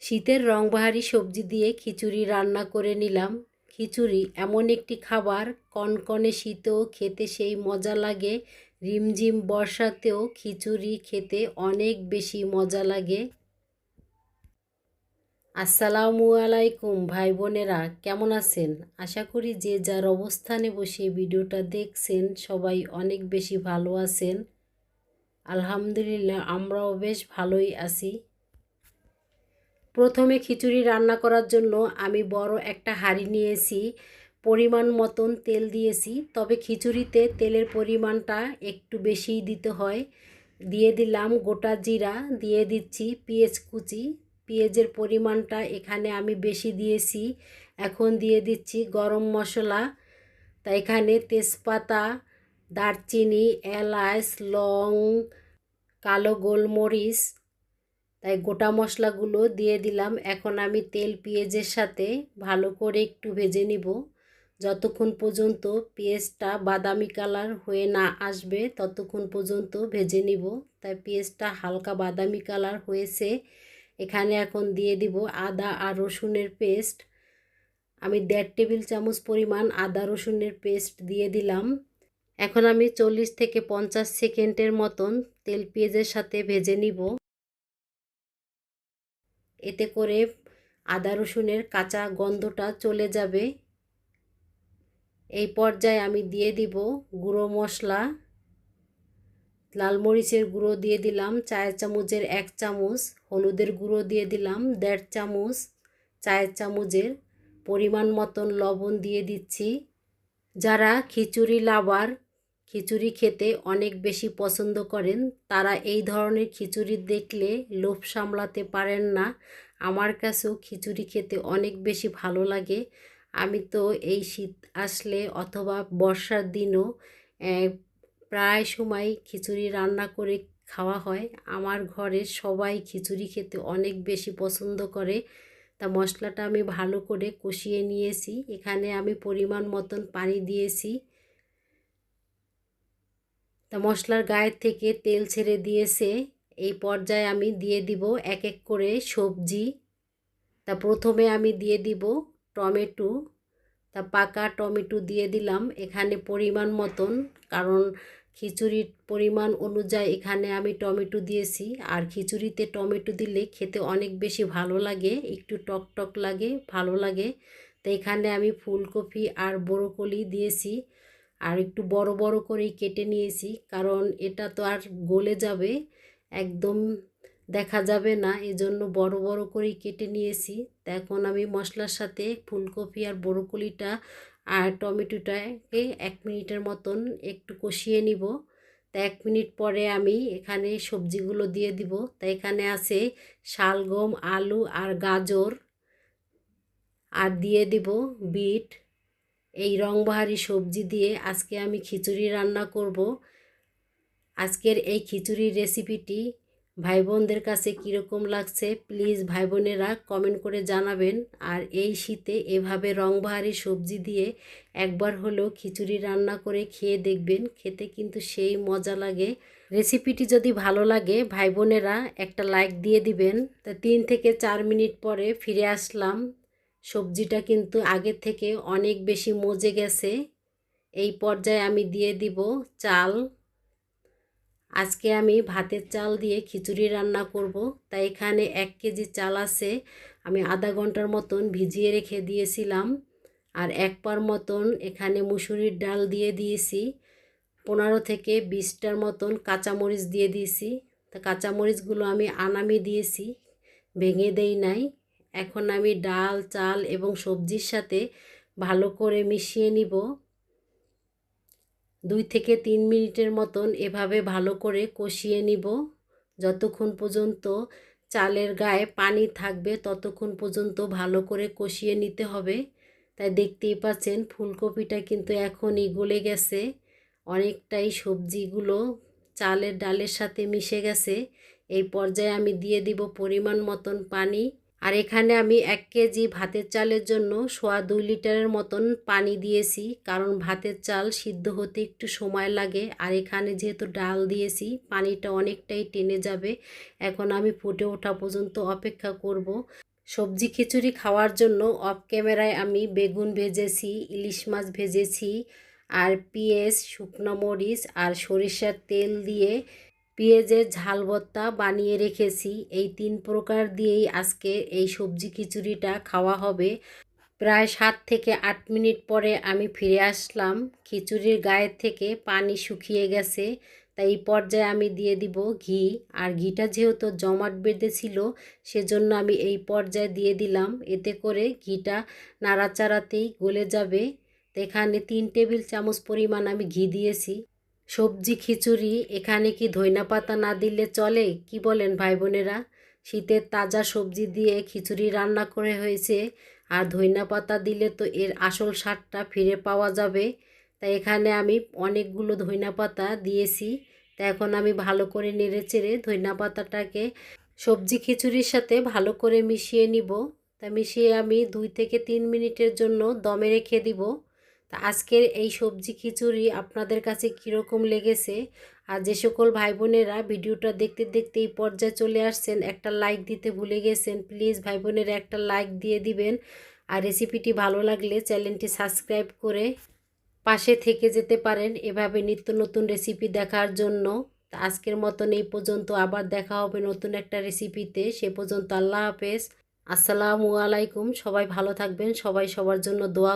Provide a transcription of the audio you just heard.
শীতের রংবাহারি সবজি দিয়ে খিচুড়ি রান্না করে নিলাম। খিচুড়ি এমন একটি খাবার, কনকনে শীতেও খেতে সেই মজা লাগে, রিমঝিম বর্ষাতেও খিচুড়ি খেতে অনেক বেশি মজা লাগে। আসসালামু আলাইকুম ভাই বোনেরা, কেমন আছেন? আশা করি যে যার অবস্থানে বসে ভিডিওটা দেখছেন সবাই অনেক বেশি ভালো আছেন। আলহামদুলিল্লাহ, আমরাও বেশ ভালোই আছি। প্রথমে খিচুড়ি রান্না করার জন্য আমি বড় একটা হাঁড়ি নিয়েছি, পরিমাণ মতন তেল দিয়েছি। তবে খিচুড়িতে তেলের পরিমাণটা একটু বেশিই দিতে হয়। দিয়ে দিলাম গোটা জিরা, দিয়ে দিচ্ছি পেঁয়াজ কুচি। পেঁয়াজের পরিমাণটা এখানে আমি বেশি দিয়েছি। এখন দিয়ে দিচ্ছি গরম মশলা। তা এখানে তেজপাতা, দারচিনি, এলাচ, লং, কালো গোলমরিচ, তাই গোটা মশলাগুলো দিয়ে দিলাম। এখন আমি তেল পেঁয়াজের সাথে ভালো করে একটু ভেজে নিব, যতক্ষণ পর্যন্ত পেঁয়াজটা বাদামি কালার হয়ে না আসবে ততক্ষণ পর্যন্ত ভেজে নিব। তাই পেঁয়াজটা হালকা বাদামি কালার হয়েছে। এখানে এখন দিয়ে দিব আদা আর রসুনের পেস্ট। আমি 1.5 টেবিল চামচ পরিমাণ আদা রসুনের পেস্ট দিয়ে দিলাম। এখন আমি 40 থেকে 50 সেকেন্ডের মতন তেল পেঁয়াজের সাথে ভেজে নিব। এতে করে আদা রসুনের কাঁচা গন্ধটা চলে যাবে। এই পর্যায়ে আমি দিয়ে দিব গুঁড়ো মশলা। লাল মরিচের গুঁড়ো দিয়ে দিলাম 4 চামচের 1 চামচ, হলুদের গুঁড়ো দিয়ে দিলাম 1.5 চামচ, 4 চামচের পরিমাণ মতন লবণ দিয়ে দিচ্ছি। যারা খিচুড়ি লাভার, খিচুড়ি খেতে অনেক বেশি পছন্দ করেন, তারা এই ধরনের খিচুড়ি দেখলে লোভ সামলাতে পারেন না। আমার কাছেও খিচুড়ি খেতে অনেক বেশি ভালো লাগে। আমি তো এই শীত আসলে অথবা বর্ষার দিনও প্রায় সময় খিচুড়ি রান্না করে খাওয়া হয়। আমার ঘরের সবাই খিচুড়ি খেতে অনেক বেশি পছন্দ করে। তা মশলাটা আমি ভালো করে কষিয়ে নিয়েছি। এখানে আমি পরিমাণ মতন পানি দিয়েছি। তা মশলার গায়ের থেকে তেল ছেড়ে দিয়েছে। এই পর্যায়ে আমি দিয়ে দিব এক এক করে সবজি। তা প্রথমে আমি দিয়ে দিব টমেটো। তা পাকা টমেটো দিয়ে দিলাম এখানে পরিমাণ মতন, কারণ খিচুড়ির পরিমাণ অনুযায়ী এখানে আমি টমেটো দিয়েছি। আর খিচুড়িতে টমেটো দিলে খেতে অনেক বেশি ভালো লাগে, একটু টক টক লাগে, ভালো লাগে। তো এখানে আমি ফুলকপি আর ব্রকলি দিয়েছি, আর একটু বড় বড় করেই কেটে নিয়েছি, কারণ এটা তো আর গলে যাবে, একদম দেখা যাবে না, এজন্য বড় বড় করেই কেটে নিয়েছি। তো এখন আমি মশলার সাথে ফুলকপি আর ব্রকলিটা আর টমেটোটাকে 1 মিনিটের মতন একটু কষিয়ে নিব। তা 1 মিনিট পরে আমি এখানে সবজিগুলো দিয়ে দিব। তা এখানে আছে শালগম, আলু আর গাজর, আর দিয়ে দিব বিট। এই রংবাহারি সবজি দিয়ে আজকে আমি খিচুড়ি রান্না করব। আজকের এই খিচুড়ির রেসিপিটি ভাই বোনদের কাছে কীরকম লাগছে প্লিজ ভাই বোনেরা কমেন্ট করে জানাবেন। আর এই শীতে এভাবে রংবাহারি সবজি দিয়ে একবার হলেও খিচুড়ি রান্না করে খেয়ে দেখবেন, খেতে কিন্তু সেই মজা লাগে। রেসিপিটি যদি ভালো লাগে ভাই বোনেরা একটা লাইক দিয়ে দিবেন। তা 3 থেকে 4 মিনিট পরে ফিরে আসলাম। সবজিটা কিন্তু আগের থেকে অনেক বেশি মজে গেছে। এই পর্যায়ে আমি দিয়ে দিব চাল। আজকে আমি ভাতের চাল দিয়ে খিচুড়ি রান্না করব। তাই এখানে 1 কেজি চাল আছে, আমি আধা ঘন্টার মতন ভিজিয়ে রেখে দিয়েছিলাম। আর 1 পার মতন এখানে মুসুরির ডাল দিয়ে দিয়েছি। 15 থেকে 20টার মতন কাঁচামরিচ দিয়ে দিয়েছি। তা কাঁচামরিচগুলো আমি আনামি দিয়েছি, ভেঙে দেই নাই। এখন আমি ডাল, চাল এবং সবজির সাথে ভালো করে মিশিয়ে নিব। 2 থেকে 3 মিনিটের মতন এভাবে ভালো করে কষিয়ে নিব, যতক্ষণ পর্যন্ত চালের গায়ে পানি থাকবে ততক্ষণ পর্যন্ত ভালো করে কষিয়ে নিতে হবে। তাই দেখতেই পাচ্ছেন ফুলকপিটা কিন্তু এখনই গলে গেছে, অনেকটাই সবজিগুলো চালের ডালের সাথে মিশে গেছে। এই পর্যায়ে আমি দিয়ে দিব পরিমাণ মতন পানি। আর এখানে আমি 1 কেজি ভাতের চালের জন্য 2.5 লিটারের মতন পানি দিয়েছি, কারণ ভাতের চাল সিদ্ধ হতে একটু সময় লাগে। আর এখানে যেহেতু ডাল দিয়েছি পানিটা অনেকটাই টেনে যাবে। এখন আমি ফুটে ওঠা পর্যন্ত অপেক্ষা করব। সবজি খিচুড়ি খাওয়ার জন্য অফ ক্যামেরায় আমি বেগুন ভেজেছি, ইলিশ মাছ ভেজেছি, আর পেঁয়াজ, শুকনো মরিচ আর সরিষার তেল দিয়ে পেঁয়াজের ঝাল ভর্তা বানিয়ে রেখেছি। এই 3 প্রকার দিয়েই আজকে এই সবজি খিচুড়িটা খাওয়া হবে। প্রায় 7 থেকে 8 মিনিট পরে আমি ফিরে আসলাম। খিচুড়ির গায়ের থেকে পানি শুকিয়ে গেছে, তাই এই পর্যায়ে আমি দিয়ে দিব ঘি। আর ঘিটা যেহেতু জমাট বেঁধেছিল, সেজন্য আমি এই পর্যায়ে দিয়ে দিলাম। এতে করে ঘিটা নাড়াচাড়াতেই গলে যাবে। তো এখানে 3 টেবিল চামচ পরিমাণ আমি ঘি দিয়েছি। সবজি খিচুড়ি এখানে কি ধইনা পাতা না দিলে চলে? কি বলেন ভাই বোনেরা? শীতের তাজা সবজি দিয়ে খিচুড়ি রান্না করে হয়েছে, আর ধইনা পাতা দিলে তো এর আসল স্বাদটা ফিরে পাওয়া যাবে। তাই এখানে আমি অনেকগুলো ধইনা পাতা দিয়েছি। তা এখন আমি ভালো করে নেড়েচেড়ে ধইনা পাতাটাকে সবজি খিচুড়ির সাথে ভালো করে মিশিয়ে নিব। তা মিশিয়ে আমি 2 থেকে 3 মিনিটের জন্য দমে রেখে দিব। তা আজকের এই সবজি খিচুড়ি আপনাদের কাছে কীরকম লেগেছে? আর যে সকল ভাই বোনেরা ভিডিওটা দেখতে দেখতে এই পর্যায়ে চলে আসছেন, একটা লাইক দিতে ভুলে গেছেন, প্লিজ ভাই বোনেরা একটা লাইক দিয়ে দিবেন। আর রেসিপিটি ভালো লাগলে চ্যানেলটি সাবস্ক্রাইব করে পাশে থেকে যেতে পারেন এভাবে নিত্য নতুন রেসিপি দেখার জন্য। তা আজকের মতন এই পর্যন্ত, আবার দেখা হবে নতুন একটা রেসিপিতে। সে পর্যন্ত আল্লাহ হাফেজ, আসসালামু আলাইকুম। সবাই ভালো থাকবেন, সবাই সবার জন্য দোয়া